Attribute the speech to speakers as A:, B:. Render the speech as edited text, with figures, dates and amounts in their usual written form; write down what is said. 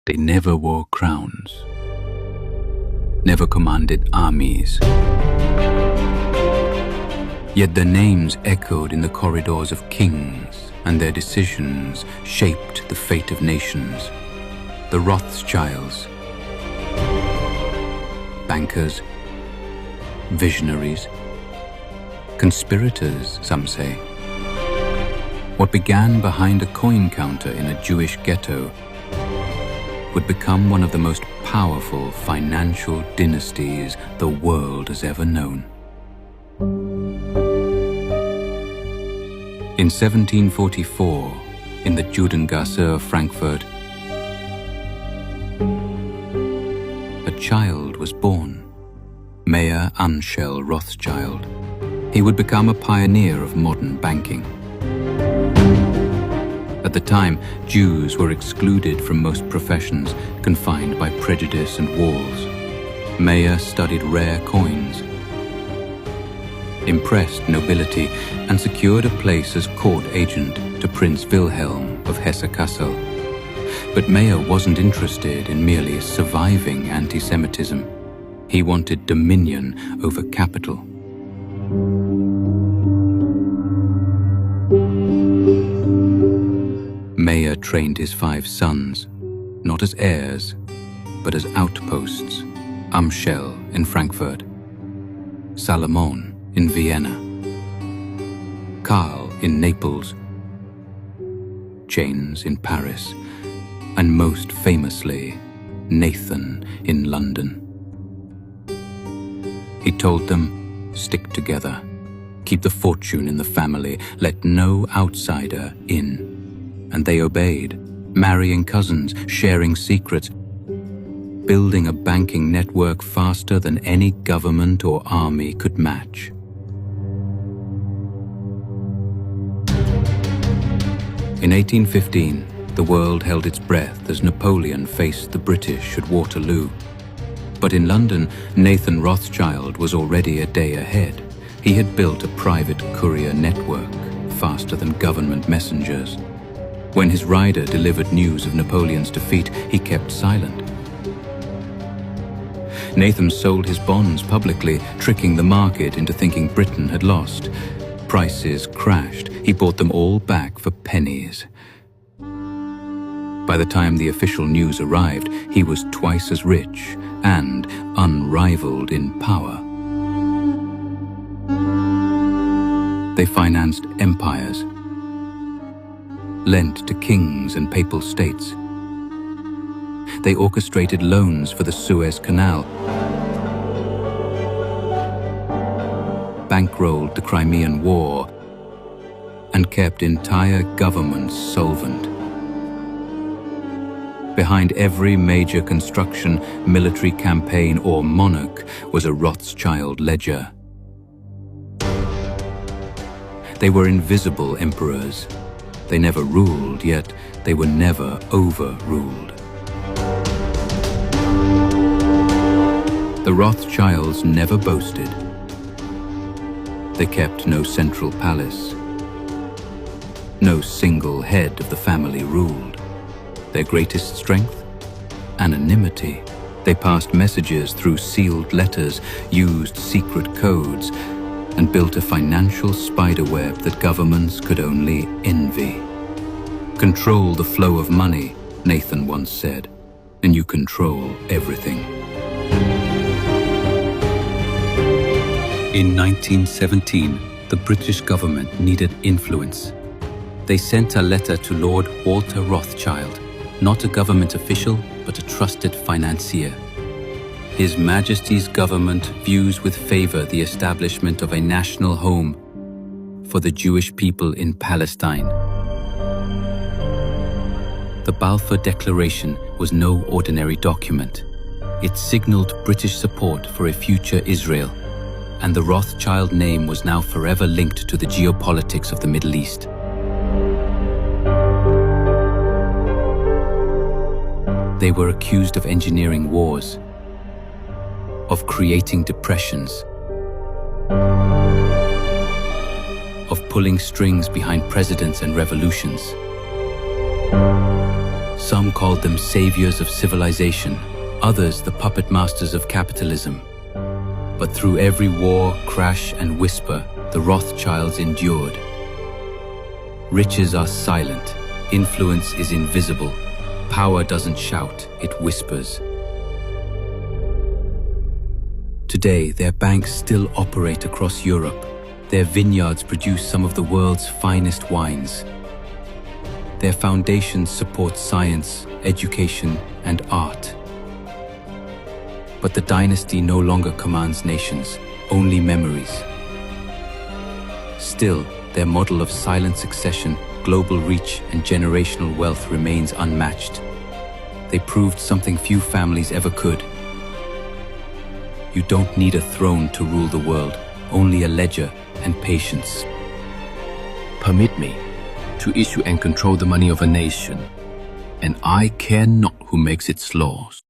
A: They never wore crowns, never commanded armies. Yet their names echoed in the corridors of kings, and their decisions shaped the fate of nations. The Rothschilds, bankers, visionaries, conspirators, some say. What began behind a coin counter in a Jewish ghetto would become one of the most powerful financial dynasties the world has ever known. In 1744, in the Judengasse of Frankfurt, a child was born, Mayer Untold Rothschild. He would become a pioneer of modern banking. At the time, Jews were excluded from most professions, confined by prejudice and walls. Mayer studied rare coins, impressed nobility, and secured a place as court agent to Prince Wilhelm of Hesse-Kassel. But Mayer wasn't interested in merely surviving anti-Semitism. He wanted dominion over capital. Mayer trained his 5 sons, not as heirs, but as outposts. Amschel in Frankfurt, Salomon in Vienna, Karl in Naples, James in Paris, and most famously, Nathan in London. He told them, stick together, keep the fortune in the family, let no outsider in. And they obeyed, marrying cousins, sharing secrets, building a banking network faster than any government or army could match. In 1815, the world held its breath as Napoleon faced the British at Waterloo. But in London, Nathan Rothschild was already a day ahead. He had built a private courier network, faster than government messengers. When his rider delivered news of Napoleon's defeat, he kept silent. Nathan sold his bonds publicly, tricking the market into thinking Britain had lost. Prices crashed. He bought them all back for pennies. By the time the official news arrived, he was twice as rich and unrivaled in power. They financed empires, lent to kings and papal states. They orchestrated loans for the Suez Canal, bankrolled the Crimean War, and kept entire governments solvent. Behind every major construction, military campaign, or monarch was a Rothschild ledger. They were invisible emperors. They never ruled, yet they were never overruled. The Rothschilds never boasted. They kept no central palace. No single head of the family ruled. Their greatest strength? Anonymity. They passed messages through sealed letters, used secret codes, and built a financial spiderweb that governments could only envy. Control the flow of money, Nathan once said, and you control everything. In 1917, the British government needed influence. They sent a letter to Lord Walter Rothschild, not a government official, but a trusted financier. His Majesty's government views with favor the establishment of a national home for the Jewish people in Palestine. The Balfour Declaration was no ordinary document. It signaled British support for a future Israel, and the Rothschild name was now forever linked to the geopolitics of the Middle East. They were accused of engineering wars, of creating depressions, of pulling strings behind presidents and revolutions. Some called them saviors of civilization, others the puppet masters of capitalism. But through every war, crash, and whisper, the Rothschilds endured. Riches are silent, influence is invisible, power doesn't shout, it whispers. Today, their banks still operate across Europe. Their vineyards produce some of the world's finest wines. Their foundations support science, education, and art. But the dynasty no longer commands nations, only memories. Still, their model of silent succession, global reach, and generational wealth remains unmatched. They proved something few families ever could. You don't need a throne to rule the world, only a ledger and patience.
B: Permit me to issue and control the money of a nation, and I care not who makes its laws.